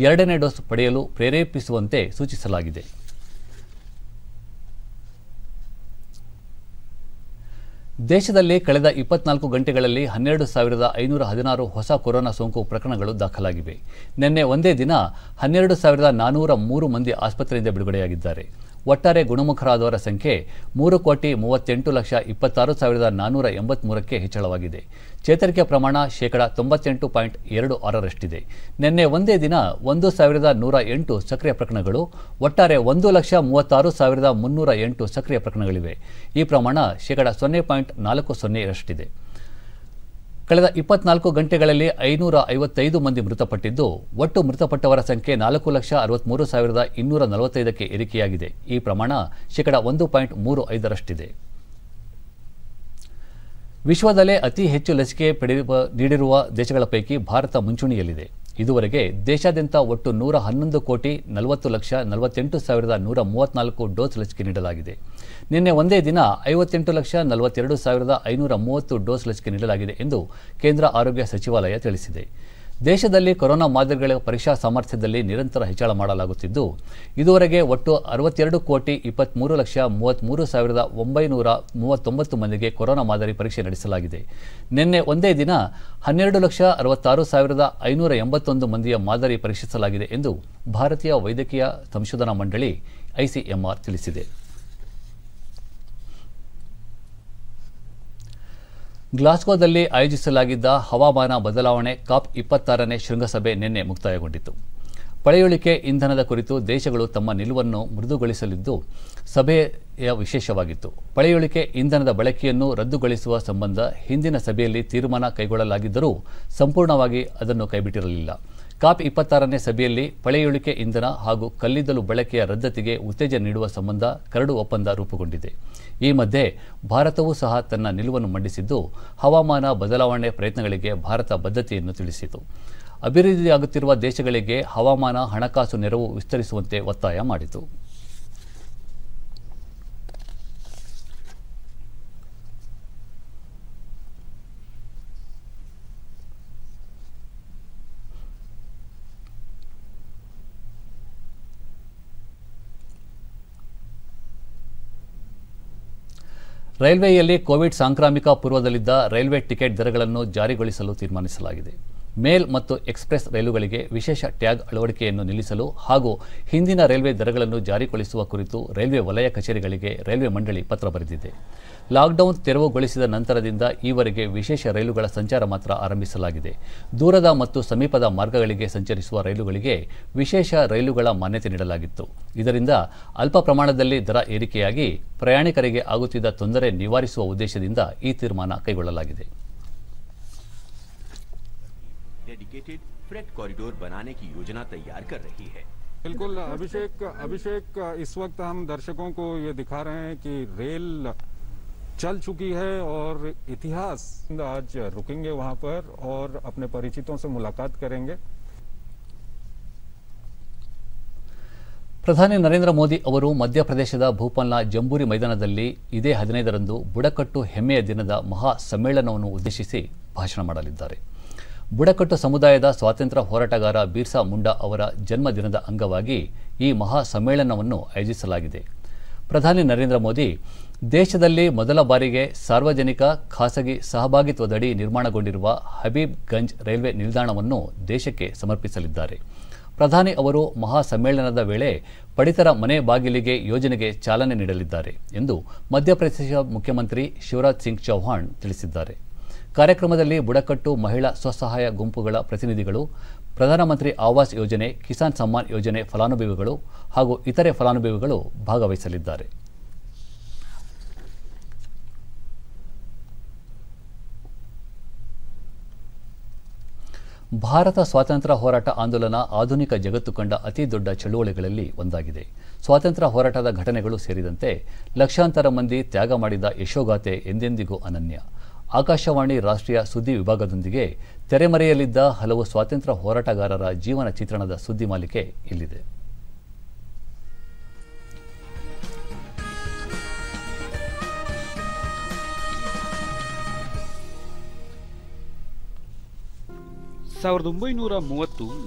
2ನೇ ಡೋಸ್ ಪಡೆಯಲು ಪ್ರೇರೇಪಿಸುವಂತೆ ಸೂಚಿಸಲಾಗಿದೆ. ದೇಶದಲ್ಲಿ ಕಳೆದ 24 ಗಂಟೆಗಳಲ್ಲಿ 12,516 ಹೊಸ ಕೊರೋನಾ ಸೋಂಕು ಪ್ರಕರಣಗಳು ದಾಖಲಾಗಿವೆ. ನಿನ್ನೆ ಒಂದೇ ದಿನ 12,403 ಮಂದಿ ಆಸ್ಪತ್ರೆಯಿಂದ ಬಿಡುಗಡೆಯಾಗಿದ್ದಾರೆ. ಒಟ್ಟಾರೆ ಗುಣಮುಖರಾದವರ ಸಂಖ್ಯೆ 3,38,26,483ಕ್ಕೆ ಹೆಚ್ಚಳವಾಗಿದೆ. ಚೇತರಿಕೆ ಪ್ರಮಾಣ 98.26%. ನಿನ್ನೆ ಒಂದೇ ದಿನ 1,108 ಸಕ್ರಿಯ ಪ್ರಕರಣಗಳು, ಒಟ್ಟಾರೆ 1,36,308 ಸಕ್ರಿಯ ಪ್ರಕರಣಗಳಿವೆ. ಈ ಪ್ರಮಾಣ 0.40%. ಕಳೆದ 24 ಗಂಟೆಗಳಲ್ಲಿ 555 ಮಂದಿ ಮೃತಪಟ್ಟಿದ್ದು, ಒಟ್ಟು ಮೃತಪಟ್ಟವರ ಸಂಖ್ಯೆ 4,63,245ಕ್ಕೆ ಏರಿಕೆಯಾಗಿದೆ. ಈ ಪ್ರಮಾಣ 1.35%. ವಿಶ್ವದಲ್ಲೇ ಅತಿ ಹೆಚ್ಚು ಲಸಿಕೆ ನೀಡಿರುವ ದೇಶಗಳ ಪೈಕಿ ಭಾರತ ಮುಂಚೂಣಿಯಲ್ಲಿದೆ. ಇದುವರೆಗೆ ದೇಶಾದ್ಯಂತ ಒಟ್ಟು 111,40,48,134 ಡೋಸ್ ಲಸಿಕೆ ನೀಡಲಾಗಿದೆ. ನಿನ್ನೆ ಒಂದೇ ದಿನ 58,42,530 ಡೋಸ್ ಲಸಿಕೆ ನೀಡಲಾಗಿದೆ ಎಂದು ಕೇಂದ್ರ ಆರೋಗ್ಯ ಸಚಿವಾಲಯ ತಿಳಿಸಿದೆ. ದೇಶದಲ್ಲಿ ಕೊರೋನಾ ಮಾದರಿಗಳ ಪರೀಕ್ಷಾ ಸಾಮರ್ಥ್ಯದಲ್ಲಿ ನಿರಂತರ ಹೆಚ್ಚಳ ಮಾಡಲಾಗುತ್ತಿದ್ದು, ಇದುವರೆಗೆ ಒಟ್ಟು 62,23,33,939 ಮಂದಿಗೆ ಕೊರೋನಾ ಮಾದರಿ ಪರೀಕ್ಷೆ ನಡೆಸಲಾಗಿದೆ. ನಿನ್ನೆ ಒಂದೇ ದಿನ 12,66,581 ಮಂದಿಯ ಮಾದರಿ ಪರೀಕ್ಷಿಸಲಾಗಿದೆ ಎಂದು ಭಾರತೀಯ ವೈದ್ಯಕೀಯ ಸಂಶೋಧನಾ ಮಂಡಳಿ ICMR ತಿಳಿಸಿದೆ. ಗ್ಲಾಸ್ಗೋದಲ್ಲಿ ಆಯೋಜಿಸಲಾಗಿದ್ದ ಹವಾಮಾನ ಬದಲಾವಣೆ COP 26ನೇ ಶೃಂಗಸಭೆ ನಿನ್ನೆ ಮುಕ್ತಾಯಗೊಂಡಿತು. ಪಳೆಯುಳಿಕೆ ಇಂಧನದ ಕುರಿತು ದೇಶಗಳು ತಮ್ಮ ನಿಲುವನ್ನು ಮೃದುಗೊಳಿಸಲಿದ್ದು ಸಭೆಯ ವಿಶೇಷವಾಗಿತ್ತು. ಪಳೆಯುಳಿಕೆ ಇಂಧನದ ಬಳಕೆಯನ್ನು ರದ್ದುಗೊಳಿಸುವ ಸಂಬಂಧ ಹಿಂದಿನ ಸಭೆಯಲ್ಲಿ ತೀರ್ಮಾನ ಕೈಗೊಳ್ಳಲಾಗಿದ್ದರೂ ಸಂಪೂರ್ಣವಾಗಿ ಅದನ್ನು ಕೈಬಿಟ್ಟಿರಲಿಲ್ಲ. COP 26ನೇ ಸಭೆಯಲ್ಲಿ ಪಳೆಯುಳಿಕೆ ಇಂಧನ ಹಾಗೂ ಕಲ್ಲಿದ್ದಲು ಬಳಕೆಯ ರದ್ದತಿಗೆ ಉತ್ತೇಜನ ನೀಡುವ ಸಂಬಂಧ ಕರಡು ಒಪ್ಪಂದ ರೂಪುಗೊಂಡಿದೆ. ಈ ಮಧ್ಯೆ ಭಾರತವೂ ಸಹ ತನ್ನ ನಿಲುವನ್ನು ಮಂಡಿಸಿದ್ದು, ಹವಾಮಾನ ಬದಲಾವಣೆ ಪ್ರಯತ್ನಗಳಿಗೆ ಭಾರತ ಬದ್ಧತೆಯನ್ನು ತಿಳಿಸಿತು. ಅಭಿವೃದ್ಧಿಯಾಗುತ್ತಿರುವ ದೇಶಗಳಿಗೆ ಹವಾಮಾನ ಹಣಕಾಸು ನೆರವು ವಿಸ್ತರಿಸುವಂತೆ ಒತ್ತಾಯ ಮಾಡಿತು. ರೈಲ್ವೆಯಲ್ಲಿ ಕೋವಿಡ್ ಸಾಂಕ್ರಾಮಿಕ ಪೂರ್ವದಲ್ಲಿದ್ದ ರೈಲ್ವೆ ಟಿಕೆಟ್ ದರಗಳನ್ನು ಜಾರಿಗೊಳಿಸಲು ತೀರ್ಮಾನಿಸಲಾಗಿದೆ. ಮೇಲ್ ಮತ್ತು ಎಕ್ಸ್ಪ್ರೆಸ್ ರೈಲುಗಳಿಗೆ ವಿಶೇಷ ಟ್ಯಾಗ್ ಅಳವಡಿಕೆಯನ್ನು ನಿಲ್ಲಿಸಲು ಹಾಗೂ ಹಿಂದಿನ ರೈಲ್ವೆ ದರಗಳನ್ನು ಜಾರಿಗೊಳಿಸುವ ಕುರಿತು ರೈಲ್ವೆ ವಲಯ ಕಚೇರಿಗಳಿಗೆ ರೈಲ್ವೆ ಮಂಡಳಿ ಪತ್ರ ಬರೆದಿದೆ. ಲಾಕ್ಡೌನ್ ತೆರವುಗೊಳಿಸಿದ ನಂತರದಿಂದ ಈವರೆಗೆ ವಿಶೇಷ ರೈಲುಗಳ ಸಂಚಾರ ಮಾತ್ರ ಆರಂಭಿಸಲಾಗಿದೆ. ದೂರದ ಮತ್ತು ಸಮೀಪದ ಮಾರ್ಗಗಳಿಗೆ ಸಂಚರಿಸುವ ರೈಲುಗಳಿಗೆ ವಿಶೇಷ ರೈಲುಗಳ ಮಾನ್ಯತೆ ನೀಡಲಾಗಿತ್ತು. ಇದರಿಂದ ಅಲ್ಪ ಪ್ರಮಾಣದಲ್ಲಿ ದರ ಏರಿಕೆಯಾಗಿ ಪ್ರಯಾಣಿಕರಿಗೆ ಆಗುತ್ತಿದ್ದ ತೊಂದರೆ ನಿವಾರಿಸುವ ಉದ್ದೇಶದಿಂದ ಈ ತೀರ್ಮಾನ ಕೈಗೊಳ್ಳಲಾಗಿದೆ. डेडिकेटेड फ्रेट कॉरिडोर बनाने की योजना तैयार कर रही है। बिल्कुल अभिषेक इस वक्त हम दर्शकों को ये दिखा रहे हैं कि रेल चल चुकी है और इतिहास आज रुकेंगे वहां पर और अपने परिचितों से मुलाकात करेंगे। ಪ್ರಧಾನಿ ನರೇಂದ್ರ ಮೋದಿ ಅವರು ಮಧ್ಯಪ್ರದೇಶದ ಭೂಪಾಲ್ನ ಜಂಬೂರಿ ಮೈದಾನದಲ್ಲಿ ಇದೇ 15ರಂದು ಬುಡಕಟ್ಟು ಹೆಮ್ಮೆಯ ದಿನದ ಮಹಾ ಸಮ್ಮೇಳನವನ್ನು ಉದ್ದೇಶಿಸಿ ಭಾಷಣ ಮಾಡಲಿದ್ದಾರೆ. ಬುಡಕಟ್ಟು ಸಮುದಾಯದ ಸ್ವಾತಂತ್ರ್ಯ ಹೋರಾಟಗಾರ ಬಿರ್ಸಾ ಮುಂಡಾ ಅವರ ಜನ್ಮದಿನದ ಅಂಗವಾಗಿ ಈ ಮಹಾ ಸಮ್ಮೇಳನವನ್ನು ಆಯೋಜಿಸಲಾಗಿದೆ. ಪ್ರಧಾನಿ ನರೇಂದ್ರ ಮೋದಿ ದೇಶದಲ್ಲಿ ಮೊದಲ ಬಾರಿಗೆ ಸಾರ್ವಜನಿಕ ಖಾಸಗಿ ಸಹಭಾಗಿತ್ವದಡಿ ನಿರ್ಮಾಣಗೊಂಡಿರುವ ಹಬೀಬ್ಗಂಜ್ ರೈಲ್ವೆ ನಿಲ್ದಾಣವನ್ನು ದೇಶಕ್ಕೆ ಸಮರ್ಪಿಸಲಿದ್ದಾರೆ. ಪ್ರಧಾನಿ ಅವರು ಮಹಾ ಸಮ್ಮೇಳನದ ವೇಳೆ ಪಡಿತರ ಮನೆ ಬಾಗಿಲಿಗೆ ಯೋಜನೆಗೆ ಚಾಲನೆ ನೀಡಲಿದ್ದಾರೆ ಎಂದು ಮಧ್ಯಪ್ರದೇಶ ಮುಖ್ಯಮಂತ್ರಿ ಶಿವರಾಜ್ ಸಿಂಗ್ ಚೌಹಾಣ್ ತಿಳಿಸಿದ್ದಾರೆ. ಕಾರ್ಯಕ್ರಮದಲ್ಲಿ ಬುಡಕಟ್ಟು ಮಹಿಳಾ ಸ್ವಸಹಾಯ ಗುಂಪುಗಳ ಪ್ರತಿನಿಧಿಗಳು, ಪ್ರಧಾನಮಂತ್ರಿ ಆವಾಸ್ ಯೋಜನೆ, ಕಿಸಾನ್ ಸಮ್ಮಾನ್ ಯೋಜನೆ ಫಲಾನುಭವಿಗಳು ಹಾಗೂ ಇತರೆ ಫಲಾನುಭವಿಗಳು ಭಾಗವಹಿಸಲಿದ್ದಾರೆ. ಭಾರತ ಸ್ವಾತಂತ್ರ್ಯ ಹೋರಾಟ ಆಂದೋಲನ ಆಧುನಿಕ ಜಗತ್ತು ಕಂಡ ಅತಿ ದೊಡ್ಡ ಚಳುವಳಿಗಳಲ್ಲಿ ಒಂದಾಗಿದೆ. ಸ್ವಾತಂತ್ರ್ಯ ಹೋರಾಟದ ಘಟನೆಗಳು ಸೇರಿದಂತೆ ಲಕ್ಷಾಂತರ ಮಂದಿ ತ್ಯಾಗ ಮಾಡಿದ ಯಶೋಗಾಥೆ ಎಂದೆಂದಿಗೂ ಅನನ್ಯ. ಆಕಾಶವಾಣಿ ರಾಷ್ಟ್ರೀಯ ಸುದ್ದಿ ವಿಭಾಗದೊಂದಿಗೆ ತೆರೆಮರೆಯಲ್ಲಿದ್ದ ಹಲವು ಸ್ವಾತಂತ್ರ್ಯ ಹೋರಾಟಗಾರರ ಜೀವನ ಚಿತ್ರಣದ ಸುದ್ದಿ ಮಾಲಿಕೆ ಇಲ್ಲಿದೆ.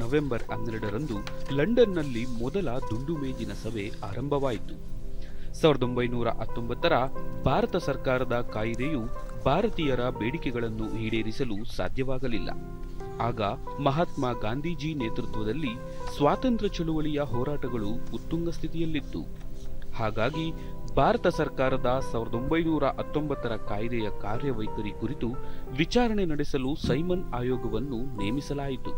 ನವೆಂಬರ್ 12ರಂದು ಲಂಡನ್ನಲ್ಲಿ ಮೊದಲ ದುಂಡು ಮೇಜಿನ ಸಭೆ ಆರಂಭವಾಯಿತು. 1919ರ ಭಾರತ ಸರ್ಕಾರದ ಕಾಯ್ದೆಯು ಭಾರತೀಯರ ಬೇಡಿಕೆಗಳನ್ನು ಈಡೇರಿಸಲು ಸಾಧ್ಯವಾಗಲಿಲ್ಲ. ಆಗ ಮಹಾತ್ಮ ಗಾಂಧೀಜಿ ನೇತೃತ್ವದಲ್ಲಿ ಸ್ವಾತಂತ್ರ್ಯ ಚಳುವಳಿಯ ಹೋರಾಟಗಳು ಉತ್ತುಂಗ ಸ್ಥಿತಿಯಲ್ಲಿತ್ತು. ಹಾಗಾಗಿ ಭಾರತ ಸರ್ಕಾರದ 1919ರ ಕಾಯ್ದೆಯ ಕಾರ್ಯವೈಖರಿ ಕುರಿತು ವಿಚಾರಣೆ ನಡೆಸಲು ಸೈಮನ್ ಆಯೋಗವನ್ನು ನೇಮಿಸಲಾಯಿತು.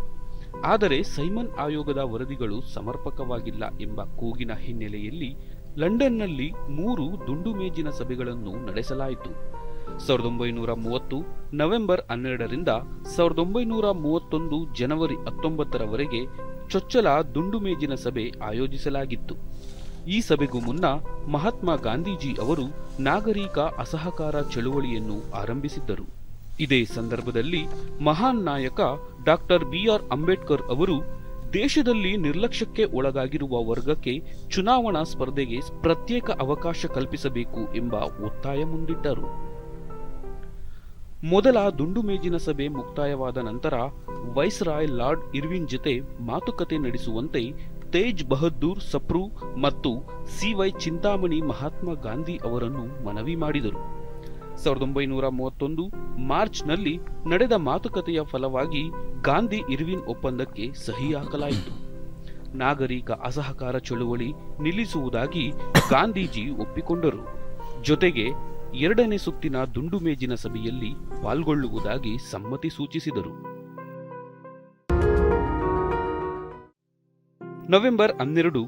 ಆದರೆ ಸೈಮನ್ ಆಯೋಗದ ವರದಿಗಳು ಸಮರ್ಪಕವಾಗಿಲ್ಲ ಎಂಬ ಕೂಗಿನ ಹಿನ್ನೆಲೆಯಲ್ಲಿ ಲಂಡನ್ನಲ್ಲಿ 3 ದುಂಡು ಮೇಜಿನ ಸಭೆಗಳನ್ನು ನಡೆಸಲಾಯಿತು. 1930 ನವೆಂಬರ್ 12ರಿಂದ 1931 ಜನವರಿ 19ರವರೆಗೆ ಚೊಚ್ಚಲ ದುಂಡು ಮೇಜಿನ ಸಭೆ ಆಯೋಜಿಸಲಾಗಿತ್ತು. ಈ ಸಭೆಗೂ ಮುನ್ನ ಮಹಾತ್ಮ ಗಾಂಧೀಜಿ ಅವರು ನಾಗರಿಕ ಅಸಹಕಾರ ಚಳುವಳಿಯನ್ನು ಆರಂಭಿಸಿದ್ದರು. ಇದೇ ಸಂದರ್ಭದಲ್ಲಿ ಮಹಾನ್ ನಾಯಕ ಡಾಕ್ಟರ್ BR ಅಂಬೇಡ್ಕರ್ ಅವರು ದೇಶದಲ್ಲಿ ನಿರ್ಲಕ್ಷ್ಯಕ್ಕೆ ಒಳಗಾಗಿರುವ ವರ್ಗಕ್ಕೆ ಚುನಾವಣಾ ಸ್ಪರ್ಧೆಗೆ ಪ್ರತ್ಯೇಕ ಅವಕಾಶ ಕಲ್ಪಿಸಬೇಕು ಎಂಬ ಒತ್ತಾಯ ಮುಂದಿಟ್ಟರು. ಮೊದಲ ದುಂಡು ಮೇಜಿನ ಸಭೆ ಮುಕ್ತಾಯವಾದ ನಂತರ ವೈಸ್ರಾಯ್ ಲಾರ್ಡ್ ಇರ್ವಿನ್ ಜೊತೆ ಮಾತುಕತೆ ನಡೆಸುವಂತೆ ತೇಜ್ ಬಹದ್ದೂರ್ ಸಪ್ರು ಮತ್ತು CY ಚಿಂತಾಮಣಿ ಮಹಾತ್ಮ ಗಾಂಧಿ ಅವರನ್ನು ಮನವಿ ಮಾಡಿದರು. 1931 ಮಾರ್ಚ್ನಲ್ಲಿ ನಡೆದ ಮಾತುಕತೆಯ ಫಲವಾಗಿ ಗಾಂಧಿ ಇರ್ವಿನ್ ಒಪ್ಪಂದಕ್ಕೆ ಸಹಿ ಹಾಕಲಾಯಿತು. ನಾಗರಿಕ ಅಸಹಕಾರ ಚಳುವಳಿ ನಿಲ್ಲಿಸುವುದಾಗಿ ಗಾಂಧೀಜಿ ಒಪ್ಪಿಕೊಂಡರು. ಜೊತೆಗೆ 2ನೇ ಸುತ್ತಿನ ದುಂಡು ಮೇಜಿನ ಸಭೆಯಲ್ಲಿ ಪಾಲ್ಗೊಳ್ಳುವುದಾಗಿ ಸಮ್ಮತಿ ಸೂಚಿಸಿದರು. ನವೆಂಬರ್ 12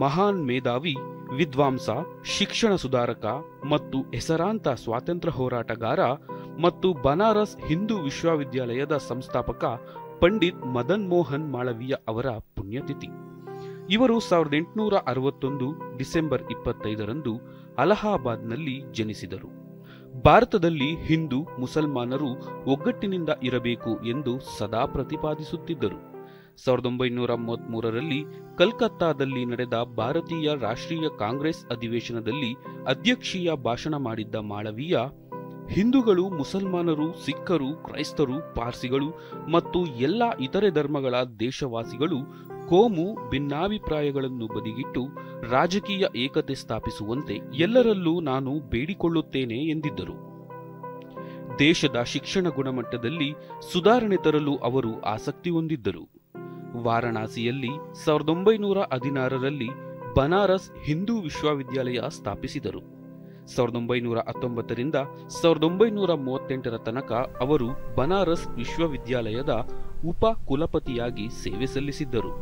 ಮಹಾನ್ ಮೇಧಾವಿ, ವಿದ್ವಾಂಸ, ಶಿಕ್ಷಣ ಸುಧಾರಕ ಮತ್ತು ಹೆಸರಾಂತ ಸ್ವಾತಂತ್ರ್ಯ ಹೋರಾಟಗಾರ ಮತ್ತು ಬನಾರಸ್ ಹಿಂದೂ ವಿಶ್ವವಿದ್ಯಾಲಯದ ಸಂಸ್ಥಾಪಕ ಪಂಡಿತ್ ಮದನ್ ಮೋಹನ್ ಮಾಳವೀಯ ಅವರ ಪುಣ್ಯತಿಥಿ. ಇವರು 1861 ಡಿಸೆಂಬರ್ 25ರಂದು ಅಲಹಾಬಾದ್ನಲ್ಲಿ ಜನಿಸಿದರು. ಭಾರತದಲ್ಲಿ ಹಿಂದೂ ಮುಸಲ್ಮಾನರು ಒಗ್ಗಟ್ಟಿನಿಂದ ಇರಬೇಕು ಎಂದು ಸದಾ ಪ್ರತಿಪಾದಿಸುತ್ತಿದ್ದರು. 1933ರಲ್ಲಿ ಕಲ್ಕತ್ತಾದಲ್ಲಿ ನಡೆದ ಭಾರತೀಯ ರಾಷ್ಟ್ರೀಯ ಕಾಂಗ್ರೆಸ್ ಅಧಿವೇಶನದಲ್ಲಿ ಅಧ್ಯಕ್ಷೀಯ ಭಾಷಣ ಮಾಡಿದ್ದ ಮಾಳವೀಯ, ಹಿಂದೂಗಳು, ಮುಸಲ್ಮಾನರು, ಸಿಖ್ಖರು, ಕ್ರೈಸ್ತರು, ಪಾರ್ಸಿಗಳು ಮತ್ತು ಎಲ್ಲ ಇತರೆ ಧರ್ಮಗಳ ದೇಶವಾಸಿಗಳು ಕೋಮು ಭಿನ್ನಾಭಿಪ್ರಾಯಗಳನ್ನು ಬದಿಗಿಟ್ಟು ರಾಜಕೀಯ ಏಕತೆ ಸ್ಥಾಪಿಸುವಂತೆ ಎಲ್ಲರಲ್ಲೂ ನಾನು ಬೇಡಿಕೊಳ್ಳುತ್ತೇನೆ ಎಂದಿದ್ದರು. ದೇಶದ ಶಿಕ್ಷಣ ಗುಣಮಟ್ಟದಲ್ಲಿ ಸುಧಾರಣೆ ತರಲು ಅವರು ಆಸಕ್ತಿ ಹೊಂದಿದ್ದರು. ವಾರಣಾಸಿಯಲ್ಲಿ 1916ರಲ್ಲಿ ಬನಾರಸ್ ಹಿಂದೂ ವಿಶ್ವವಿದ್ಯಾಲಯ ಸ್ಥಾಪಿಸಿದರು. 1919ರಿಂದ 1938 ತನಕ ಅವರು ಬನಾರಸ್ ವಿಶ್ವವಿದ್ಯಾಲಯದ ಉಪ ಕುಲಪತಿಯಾಗಿ ಸೇವೆ ಸಲ್ಲಿಸಿದ್ದರು.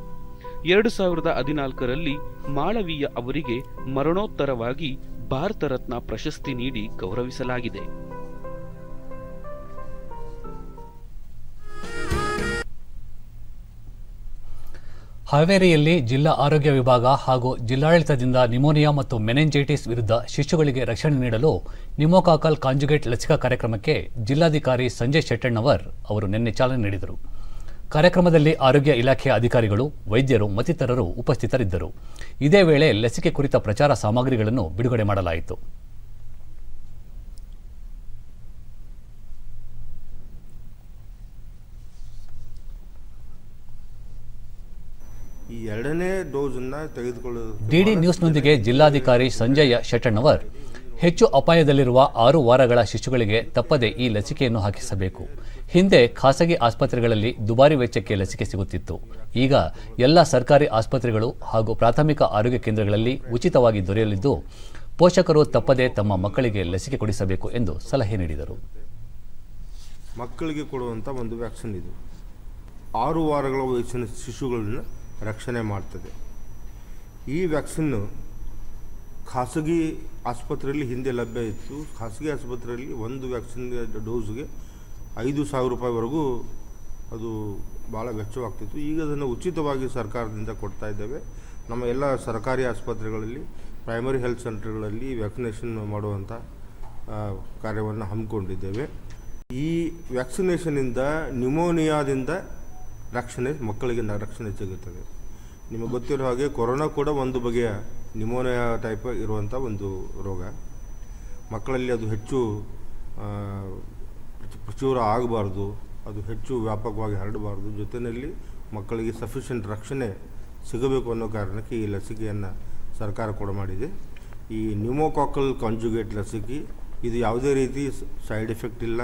2014ರಲ್ಲಿ ಮಾಳವೀಯ ಅವರಿಗೆ ಮರಣೋತ್ತರವಾಗಿ ಭಾರತ ರತ್ನ ಪ್ರಶಸ್ತಿ ನೀಡಿ ಗೌರವಿಸಲಾಗಿದೆ. ಹಾವೇರಿಯಲ್ಲಿ ಜಿಲ್ಲಾ ಆರೋಗ್ಯ ವಿಭಾಗ ಹಾಗೂ ಜಿಲ್ಲಾಡಳಿತದಿಂದ ನಿಮೋನಿಯಾ ಮತ್ತು ಮೆನೆಂಜೈಟಿಸ್ ವಿರುದ್ಧ ಶಿಶುಗಳಿಗೆ ರಕ್ಷಣೆ ನೀಡಲು ನಿಮೋಕಾಕಲ್ ಕಾಂಜುಗೇಟ್ ಲಸಿಕಾ ಕಾರ್ಯಕ್ರಮಕ್ಕೆ ಜಿಲ್ಲಾಧಿಕಾರಿ ಸಂಜಯ್ ಶೆಟ್ಟಣ್ಣವರ್ ಅವರು ನಿನ್ನೆ ಚಾಲನೆ ನೀಡಿದರು. ಕಾರ್ಯಕ್ರಮದಲ್ಲಿ ಆರೋಗ್ಯ ಇಲಾಖೆಯ ಅಧಿಕಾರಿಗಳು, ವೈದ್ಯರು ಮತ್ತಿತರರು ಉಪಸ್ಥಿತರಿದ್ದರು. ಇದೇ ವೇಳೆ ಲಸಿಕೆ ಕುರಿತ ಪ್ರಚಾರ ಸಾಮಗ್ರಿಗಳನ್ನು ಬಿಡುಗಡೆ ಮಾಡಲಾಯಿತು. ಈ ಎರಡನೇ ಡೋಸ್ ಅನ್ನು ತೆಗೆದುಕೊಳ್ಳಲು ಡಿಡಿ ನ್ಯೂಸ್ನೊಂದಿಗೆ ಜಿಲ್ಲಾಧಿಕಾರಿ ಸಂಜಯ್ ಶೆಟ್ಟಣ್ಣವರ್ ಹೆಚ್ಚು ಅಪಾಯದಲ್ಲಿರುವ 6 ವಾರಗಳ ಶಿಶುಗಳಿಗೆ ತಪ್ಪದೆ ಈ ಲಸಿಕೆಯನ್ನು ಹಾಕಿಸಬೇಕು. ಹಿಂದೆ ಖಾಸಗಿ ಆಸ್ಪತ್ರೆಗಳಲ್ಲಿ ದುಬಾರಿ ವೆಚ್ಚಕ್ಕೆ ಲಸಿಕೆ ಸಿಗುತ್ತಿತ್ತು. ಈಗ ಎಲ್ಲ ಸರ್ಕಾರಿ ಆಸ್ಪತ್ರೆಗಳು ಹಾಗೂ ಪ್ರಾಥಮಿಕ ಆರೋಗ್ಯ ಕೇಂದ್ರಗಳಲ್ಲಿ ಉಚಿತವಾಗಿ ದೊರೆಯಲಿದ್ದು, ಪೋಷಕರು ತಪ್ಪದೆ ತಮ್ಮ ಮಕ್ಕಳಿಗೆ ಲಸಿಕೆ ಕೊಡಿಸಬೇಕು ಎಂದು ಸಲಹೆ ನೀಡಿದರು. ಮಕ್ಕಳಿಗೆ ಕೊಡುವಂಥ ಒಂದು ವ್ಯಾಕ್ಸಿನ್ ಇದು 6 ವಾರಗಳ ವಯಸ್ಸಿನ ಶಿಶುಗಳನ್ನು ರಕ್ಷಣೆ ಮಾಡ್ತದೆ. ಈ ವ್ಯಾಕ್ಸಿನ್ನು ಖಾಸಗಿ ಆಸ್ಪತ್ರೆಯಲ್ಲಿ ಹಿಂದೆ ಲಭ್ಯ ಇತ್ತು. ಖಾಸಗಿ ಆಸ್ಪತ್ರೆಯಲ್ಲಿ ಒಂದು ವ್ಯಾಕ್ಸಿನ್ ಡೋಸ್ಗೆ 5,000 ರೂಪಾಯಿವರೆಗೂ ಅದು ಭಾಳ ವೆಚ್ಚವಾಗ್ತಿತ್ತು. ಈಗ ಅದನ್ನು ಉಚಿತವಾಗಿ ಸರ್ಕಾರದಿಂದ ಕೊಡ್ತಾ ಇದ್ದೇವೆ. ನಮ್ಮ ಎಲ್ಲ ಸರ್ಕಾರಿ ಆಸ್ಪತ್ರೆಗಳಲ್ಲಿ, ಪ್ರೈಮರಿ ಹೆಲ್ತ್ ಸೆಂಟರ್ಗಳಲ್ಲಿ ವ್ಯಾಕ್ಸಿನೇಷನ್ ಮಾಡುವಂಥ ಕಾರ್ಯವನ್ನು ಹಮ್ಮಿಕೊಂಡಿದ್ದೇವೆ. ಈ ವ್ಯಾಕ್ಸಿನೇಷನಿಂದ ನ್ಯೂಮೋನಿಯಾದಿಂದ ಮಕ್ಕಳಿಗೆ ರಕ್ಷಣೆ ಸಿಗುತ್ತದೆ. ನಿಮಗೆ ಗೊತ್ತಿರೋ ಹಾಗೆ ಕೊರೋನಾ ಕೂಡ ಒಂದು ಬಗೆಯ ನ್ಯೂಮೋನಿಯಾ ಟೈಪ್ ಇರುವಂಥ ಒಂದು ರೋಗ. ಮಕ್ಕಳಲ್ಲಿ ಅದು ಹೆಚ್ಚು ಪ್ರಚುರ ಆಗಬಾರ್ದು, ಅದು ಹೆಚ್ಚು ವ್ಯಾಪಕವಾಗಿ ಹರಡಬಾರ್ದು. ಜೊತೆಯಲ್ಲಿ ಮಕ್ಕಳಿಗೆ ಸಫಿಷಿಯೆಂಟ್ ರಕ್ಷಣೆ ಸಿಗಬೇಕು ಅನ್ನೋ ಕಾರಣಕ್ಕೆ ಈ ಲಸಿಕೆಯನ್ನು ಸರ್ಕಾರ ಕೂಡ ಮಾಡಿದೆ. ಈ ನ್ಯೂಮೋಕಾಕಲ್ ಕಾಂಜುಗೇಟ್ ಲಸಿಕೆ ಇದು ಯಾವುದೇ ರೀತಿ ಸೈಡ್ ಎಫೆಕ್ಟ್ ಇಲ್ಲ.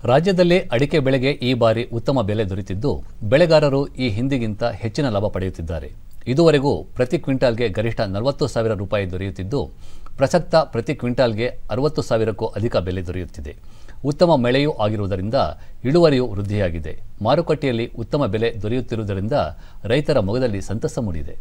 ರಾಜ್ಯದಲ್ಲಿ ಅಡಿಕೆ ಬೆಳೆಗೆ ಈ ಬಾರಿ ಉತ್ತಮ ಬೆಲೆ ದೊರೆತಿದ್ದು, ಬೆಳೆಗಾರರು ಈ ಹಿಂದಿಗಿಂತ ಹೆಚ್ಚಿನ ಲಾಭ ಪಡೆಯುತ್ತಿದ್ದಾರೆ. ಇದುವರೆಗೂ ಪ್ರತಿ ಕ್ವಿಂಟಾಲ್ಗೆ ಗರಿಷ್ಠ 40,000 ರೂಪಾಯಿ ದೊರೆಯುತ್ತಿದ್ದು, ಪ್ರಸಕ್ತ ಪ್ರತಿ ಕ್ವಿಂಟಾಲ್ಗೆ 60,000ಕ್ಕೂ ಅಧಿಕ ಬೆಲೆ ದೊರೆಯುತ್ತಿದೆ. ಉತ್ತಮ ಮಳೆಯೂ ಆಗಿರುವುದರಿಂದ ಇಳುವರಿಯೂ ವೃದ್ಧಿಯಾಗಿದೆ. ಮಾರುಕಟ್ಟೆಯಲ್ಲಿ ಉತ್ತಮ ಬೆಲೆ ದೊರೆಯುತ್ತಿರುವುದರಿಂದ ರೈತರ ಮೊಗದಲ್ಲಿ ಸಂತಸ ಮೂಡಿದೆ.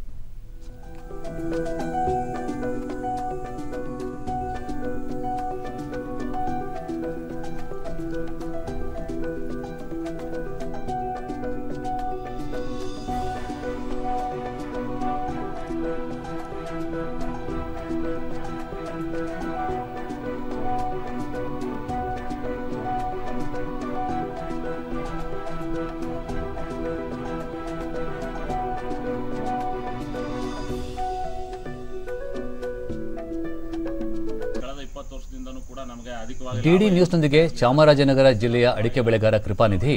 ಡಿಡಿ ನ್ಯೂಸ್ನೊಂದಿಗೆ ಚಾಮರಾಜನಗರ ಜಿಲ್ಲೆಯ ಅಡಿಕೆ ಬೆಳೆಗಾರ ಕೃಪಾನಿಧಿ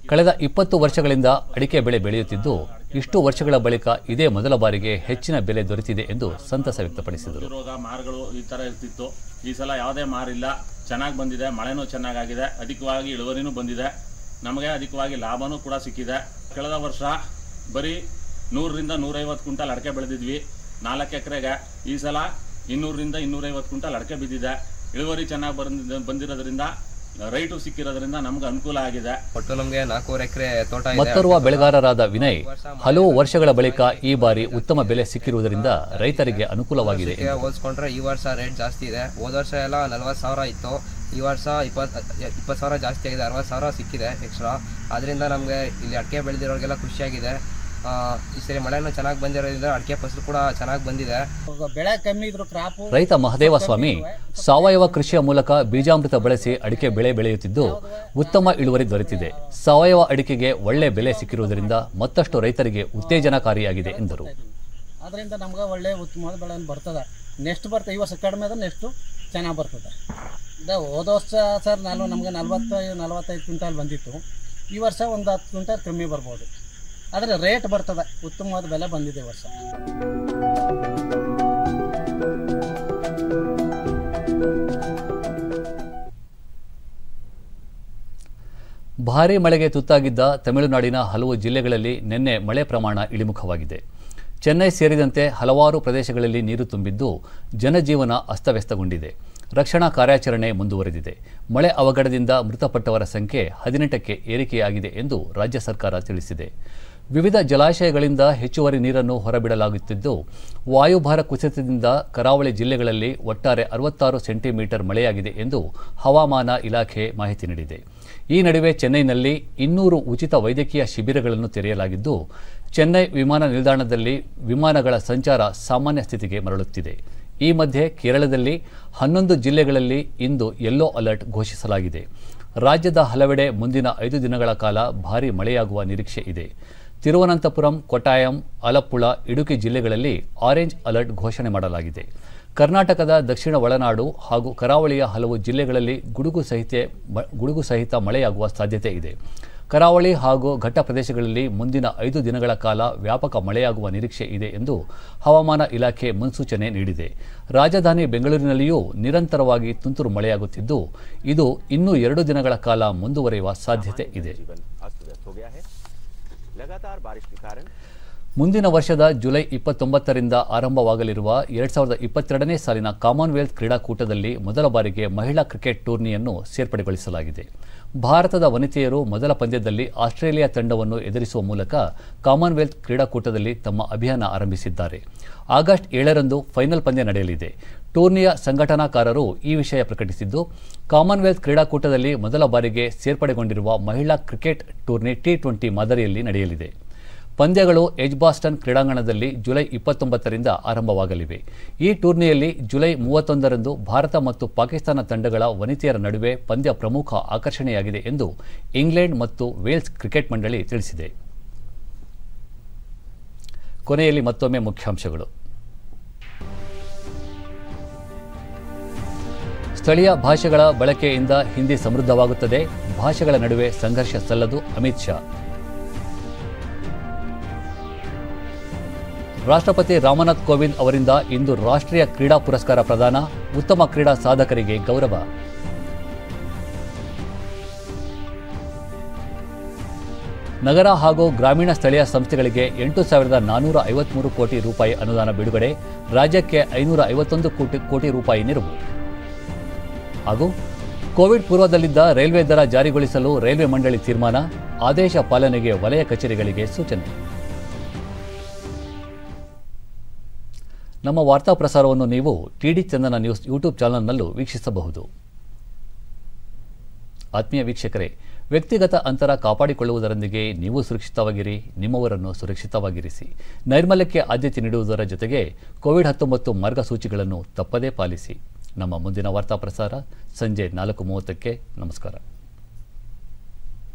ಕಳೆದ 20 ವರ್ಷಗಳಿಂದ ಅಡಿಕೆ ಬೆಳೆ ಬೆಳೆಯುತ್ತಿದ್ದು, ಇಷ್ಟು ವರ್ಷಗಳ ಬಳಿಕ ಇದೇ ಮೊದಲ ಬಾರಿಗೆ ಹೆಚ್ಚಿನ ಬೆಲೆ ದೊರೆತಿದೆ ಎಂದು ಸಂತಸ ವ್ಯಕ್ತಪಡಿಸಿದರು. ಮಾರುಗಳು ಈ ತರ ಇರ್ತಿತ್ತು, ಈ ಸಲ ಯಾವುದೇ ಮಾರಿಲ್ಲ, ಚೆನ್ನಾಗಿ ಬಂದಿದೆ, ಮಳೆನೂ ಚೆನ್ನಾಗಿದೆ, ಅಧಿಕವಾಗಿ ಇಳುವರಿನೂ ಬಂದಿದೆ, ನಮಗೆ ಅಧಿಕವಾಗಿ ಲಾಭನೂ ಕೂಡ ಸಿಕ್ಕಿದೆ. ಕಳೆದ ವರ್ಷ ಬರೀ 100ರಿಂದ 150 ಕ್ವಿಂಟಲ್ ಅಡಿಕೆ ಬೆಳೆದಿದ್ವಿ 4 ಎಕರೆಗೆ. ಈ ಸಲ 200ರಿಂದ 250 ಕ್ವಿಂಟಲ್ ಅಡಿಕೆ ಬಿದ್ದಿದೆ. ಇಳುವರಿ ಚೆನ್ನಾಗಿ ಬಂದಿರೋದ್ರಿಂದ, ರೈಟು ಸಿಕ್ಕಿರೋದ್ರಿಂದ ನಮ್ಗೆ ಅನುಕೂಲ ಆಗಿದೆ. ಒಟ್ಟು ನಮಗೆ 4 ಎಕರೆ ತೋಟ ಇದೆ. ಮತ್ತೋರ್ವ ಬೆಳೆಗಾರರಾದ ವಿನಯ್ ಹಲವು ವರ್ಷಗಳ ಬಳಿಕ ಈ ಬಾರಿ ಉತ್ತಮ ಬೆಲೆ ಸಿಕ್ಕಿರುವುದರಿಂದ ರೈತರಿಗೆ ಅನುಕೂಲವಾಗಿದೆ. ಹೋಲಿಸ್ಕೊಂಡ್ರೆ ಈ ವರ್ಷ ರೇಟ್ ಜಾಸ್ತಿ ಇದೆ. ಹೋದ ವರ್ಷ ಎಲ್ಲ 40,000 ಇತ್ತು, ಈ ವರ್ಷ 20,000 ಜಾಸ್ತಿ ಆಗಿದೆ, 60,000 ಸಿಕ್ಕಿದೆ ಎಕ್ಸ್ಟ್ರಾ. ಅದರಿಂದ ನಮಗೆ ಇಲ್ಲಿ ಅಡಿಕೆ ಬೆಳೆದಿರೋರಿಗೆಲ್ಲ ಖುಷಿಯಾಗಿದೆ. ಈ ಸರಿ ಮಳೆನೂ ಚೆನ್ನಾಗಿ ಬಂದಿರೋದ್ರಿಂದ ಅಡಿಕೆ ಫಸಲು ಕೂಡ ಚೆನ್ನಾಗಿ ಬಂದಿದೆ. ಬೆಳೆ ಕಮ್ಮಿ ಇದ್ರು ಕ್ರಾಪ್. ರೈತ ಮಹದೇವಸ್ವಾಮಿ ಸಾವಯವ ಕೃಷಿಯ ಮೂಲಕ ಬೀಜಾಮೃತ ಬಳಸಿ ಅಡಿಕೆ ಬೆಳೆ ಬೆಳೆಯುತ್ತಿದ್ದು, ಉತ್ತಮ ಇಳುವರಿ ದೊರೆತಿದೆ. ಸಾವಯವ ಅಡಿಕೆಗೆ ಒಳ್ಳೆ ಬೆಲೆ ಸಿಕ್ಕಿರುವುದರಿಂದ ಮತ್ತಷ್ಟು ರೈತರಿಗೆ ಉತ್ತೇಜನಕಾರಿಯಾಗಿದೆ ಎಂದರು. ಅದರಿಂದ ನಮ್ಗೆ ಒಳ್ಳೆ ಉತ್ತಮವಾದ ಬೆಳೆ ಬರ್ತದೆ. ನೆಕ್ಸ್ಟ್ ಬರ್ತದೆ, ಈ ವರ್ಷ ಕಡಿಮೆ ಅದ, ನೆಕ್ಸ್ಟ್ ಚೆನ್ನಾಗಿ ಬರ್ತದೆ. ಹೋದ ವರ್ಷ ಸರ್ ನಮ್ಗೆ 40-45 ಕ್ವಿಂಟಾಲ್ ಬಂದಿತ್ತು. ಈ ವರ್ಷ ಒಂದು 10 ಕ್ವಿಂಟಾಲ್ ಕಮ್ಮಿ ಬರ್ಬೋದು. ಆದರೆ ರೇಟ್ ಬರ್ತದೆ, ಉತ್ತಮವಾದ ಬೆಲೆ ಬಂದಿದೆ ವರ್ಷ. ಭಾರೀ ಮಳೆಗೆ ತುತ್ತಾಗಿದ್ದ ತಮಿಳುನಾಡಿನ ಹಲವು ಜಿಲ್ಲೆಗಳಲ್ಲಿ ನಿನ್ನೆ ಮಳೆ ಪ್ರಮಾಣ ಇಳಿಮುಖವಾಗಿದೆ. ಚೆನ್ನೈ ಸೇರಿದಂತೆ ಹಲವಾರು ಪ್ರದೇಶಗಳಲ್ಲಿ ನೀರು ತುಂಬಿದ್ದು ಜನಜೀವನ ಅಸ್ತವ್ಯಸ್ತಗೊಂಡಿದೆ. ರಕ್ಷಣಾ ಕಾರ್ಯಾಚರಣೆ ಮುಂದುವರೆದಿದೆ. ಮಳೆ ಅವಘಡದಿಂದ ಮೃತಪಟ್ಟವರ ಸಂಖ್ಯೆ 18ಕ್ಕೆ ಏರಿಕೆಯಾಗಿದೆ ಎಂದು ರಾಜ್ಯ ಸರ್ಕಾರ ತಿಳಿಸಿದೆ. ವಿವಿಧ ಜಲಾಶಯಗಳಿಂದ ಹೆಚ್ಚುವರಿ ನೀರನ್ನು ಹೊರಬಿಡಲಾಗುತ್ತಿದ್ದು, ವಾಯುಭಾರ ಕುಸಿತದಿಂದ ಕರಾವಳಿ ಜಿಲ್ಲೆಗಳಲ್ಲಿ ಒಟ್ಟಾರೆ 66 ಸೆಂಟಿಮೀಟರ್ ಮಳೆಯಾಗಿದೆ ಎಂದು ಹವಾಮಾನ ಇಲಾಖೆ ಮಾಹಿತಿ ನೀಡಿದೆ. ಈ ನಡುವೆ ಚೆನ್ನೈನಲ್ಲಿ 200 ಉಚಿತ ವೈದ್ಯಕೀಯ ಶಿಬಿರಗಳನ್ನು ತೆರೆಯಲಾಗಿದ್ದು, ಚೆನ್ನೈ ವಿಮಾನ ನಿಲ್ದಾಣದಲ್ಲಿ ವಿಮಾನಗಳ ಸಂಚಾರ ಸಾಮಾನ್ಯ ಸ್ಥಿತಿಗೆ ಮರಳುತ್ತಿದೆ. ಈ ಮಧ್ಯೆ ಕೇರಳದಲ್ಲಿ 11 ಜಿಲ್ಲೆಗಳಲ್ಲಿ ಇಂದು ಯೆಲ್ಲೋ ಅಲರ್ಟ್ ಘೋಷಿಸಲಾಗಿದೆ. ರಾಜ್ಯದ ಹಲವೆಡೆ ಮುಂದಿನ 5 ದಿನಗಳ ಕಾಲ ಭಾರೀ ಮಳೆಯಾಗುವ ನಿರೀಕ್ಷೆ ಇದೆ. ತಿರುವನಂತಪುರಂ, ಕೊಟ್ಟಾಯಂ, ಆಲಪ್ಪುಳ, ಇಡುಕಿ ಜಿಲ್ಲೆಗಳಲ್ಲಿ ಆರೆಂಜ್ ಅಲರ್ಟ್ ಘೋಷಣೆ ಮಾಡಲಾಗಿದೆ. ಕರ್ನಾಟಕದ ದಕ್ಷಿಣ ಒಳನಾಡು ಹಾಗೂ ಕರಾವಳಿಯ ಹಲವು ಜಿಲ್ಲೆಗಳಲ್ಲಿ ಗುಡುಗು ಸಹಿತ ಮಳೆಯಾಗುವ ಸಾಧ್ಯತೆ ಇದೆ. ಕರಾವಳಿ ಹಾಗೂ ಘಟ್ಟ ಪ್ರದೇಶಗಳಲ್ಲಿ ಮುಂದಿನ 5 ದಿನಗಳ ಕಾಲ ವ್ಯಾಪಕ ಮಳೆಯಾಗುವ ನಿರೀಕ್ಷೆ ಇದೆ ಎಂದು ಹವಾಮಾನ ಇಲಾಖೆ ಮುನ್ಸೂಚನೆ ನೀಡಿದೆ. ರಾಜಧಾನಿ ಬೆಂಗಳೂರಿನಲ್ಲಿಯೂ ನಿರಂತರವಾಗಿ ತುಂತುರು ಮಳೆಯಾಗುತ್ತಿದ್ದು, ಇದು ಇನ್ನೂ 2 ದಿನಗಳ ಕಾಲ ಮುಂದುವರಿಯುವ ಸಾಧ್ಯತೆ ಇದೆ. ಮುಂದಿನ ವರ್ಷದ ಜುಲೈ 29ರಿಂದ ಆರಂಭವಾಗಲಿರುವ 2022ನೇ ಸಾಲಿನ ಕಾಮನ್ವೆಲ್ತ್ ಕ್ರೀಡಾಕೂಟದಲ್ಲಿ ಮೊದಲ ಬಾರಿಗೆ ಮಹಿಳಾ ಕ್ರಿಕೆಟ್ ಟೂರ್ನಿಯನ್ನು ಸೇರ್ಪಡೆಗೊಳಿಸಲಾಗಿದೆ. ಭಾರತದ ವನಿತೆಯರು ಮೊದಲ ಪಂದ್ಯದಲ್ಲಿ ಆಸ್ಟ್ರೇಲಿಯಾ ತಂಡವನ್ನು ಎದುರಿಸುವ ಮೂಲಕ ಕಾಮನ್ವೆಲ್ತ್ ಕ್ರೀಡಾಕೂಟದಲ್ಲಿ ತಮ್ಮ ಅಭಿಯಾನ ಆರಂಭಿಸಿದ್ದಾರೆ. ಆಗಸ್ಟ್ 7ರಂದು ಫೈನಲ್ ಪಂದ್ಯ ನಡೆಯಲಿದೆ. ಟೂರ್ನಿಯ ಸಂಘಟನಾಕಾರರು ಈ ವಿಷಯ ಪ್ರಕಟಿಸಿದ್ದು, ಕಾಮನ್ವೆಲ್ತ್ ಕ್ರೀಡಾಕೂಟದಲ್ಲಿ ಮೊದಲ ಬಾರಿಗೆ ಸೇರ್ಪಡೆಗೊಂಡಿರುವ ಮಹಿಳಾ ಕ್ರಿಕೆಟ್ ಟೂರ್ನಿ T20 ಮಾದರಿಯಲ್ಲಿ ನಡೆಯಲಿದೆ. ಪಂದ್ಯಗಳು ಎಜ್ಬಾಸ್ಟನ್ ಕ್ರೀಡಾಂಗಣದಲ್ಲಿ ಜುಲೈ 29ರಿಂದ ಆರಂಭವಾಗಲಿವೆ. ಈ ಟೂರ್ನಿಯಲ್ಲಿ ಜುಲೈ 31ರಂದು ಭಾರತ ಮತ್ತು ಪಾಕಿಸ್ತಾನ ತಂಡಗಳ ವನಿತೆಯರ ನಡುವೆ ಪಂದ್ಯ ಪ್ರಮುಖ ಆಕರ್ಷಣೆಯಾಗಿದೆ ಎಂದು ಇಂಗ್ಲೆಂಡ್ ಮತ್ತು ವೇಲ್ಸ್ ಕ್ರಿಕೆಟ್ ಮಂಡಳಿ ತಿಳಿಸಿದೆ. ಕೊನೆಯಲ್ಲಿ ಮತ್ತೊಮ್ಮೆ ಮುಖ್ಯಾಂಶಗಳು. ಸ್ಥಳೀಯ ಭಾಷೆಗಳ ಬಳಕೆಯಿಂದ ಹಿಂದಿ ಸಮೃದ್ಧವಾಗುತ್ತದೆ. ಭಾಷೆಗಳ ನಡುವೆ ಸಂಘರ್ಷ ಸಲ್ಲದು, ಅಮಿತ್ ಶಾ. ರಾಷ್ಟ್ರಪತಿ ರಾಮನಾಥ್ ಕೋವಿಂದ್ ಅವರಿಂದ ಇಂದು ರಾಷ್ಟ್ರೀಯ ಕ್ರೀಡಾ ಪುರಸ್ಕಾರ ಪ್ರದಾನ. ಉತ್ತಮ ಕ್ರೀಡಾ ಸಾಧಕರಿಗೆ ಗೌರವ. ನಗರ ಹಾಗೂ ಗ್ರಾಮೀಣ ಸ್ಥಳೀಯ ಸಂಸ್ಥೆಗಳಿಗೆ 8,453 ಕೋಟಿ ರೂಪಾಯಿ ಅನುದಾನ ಬಿಡುಗಡೆ. ರಾಜ್ಯಕ್ಕೆ 551 ಕೋಟಿ ರೂಪಾಯಿ ನೆರವು. ಹಾಗೂ ಕೋವಿಡ್ ಪೂರ್ವದಲ್ಲಿದ್ದ ರೈಲ್ವೆ ದರ ಜಾರಿಗೊಳಿಸಲು ರೈಲ್ವೆ ಮಂಡಳಿ ತೀರ್ಮಾನ. ಆದೇಶ ಪಾಲನೆಗೆ ವಲಯ ಕಚೇರಿಗಳಿಗೆ ಸೂಚನೆ. ನಮ್ಮ ವಾರ್ತಾ ಪ್ರಸಾರವನ್ನು ನೀವು ಟಿಡಿ ಚಂದನ ನ್ಯೂಸ್ ಯೂಟ್ಯೂಬ್ ಚಾನಲ್ನಲ್ಲೂ ವೀಕ್ಷಿಸಬಹುದು. ಆತ್ಮೀಯ ವೀಕ್ಷಕರೇ, ವ್ಯಕ್ತಿಗತ ಅಂತರ ಕಾಪಾಡಿಕೊಳ್ಳುವುದರೊಂದಿಗೆ ನೀವು ಸುರಕ್ಷಿತವಾಗಿರಿ, ನಿಮ್ಮವರನ್ನು ಸುರಕ್ಷಿತವಾಗಿರಿಸಿ. ನೈರ್ಮಲ್ಯಕ್ಕೆ ಆದ್ಯತೆ ನೀಡುವುದರ ಜೊತೆಗೆ ಕೋವಿಡ್-19 ಮಾರ್ಗಸೂಚಿಗಳನ್ನು ತಪ್ಪದೇ ಪಾಲಿಸಿ. ನಮ್ಮ ಮುಂದಿನ ವಾರ್ತಾ ಪ್ರಸಾರ ಸಂಜೆ 4:30ಕ್ಕೆ. ನಮಸ್ಕಾರ.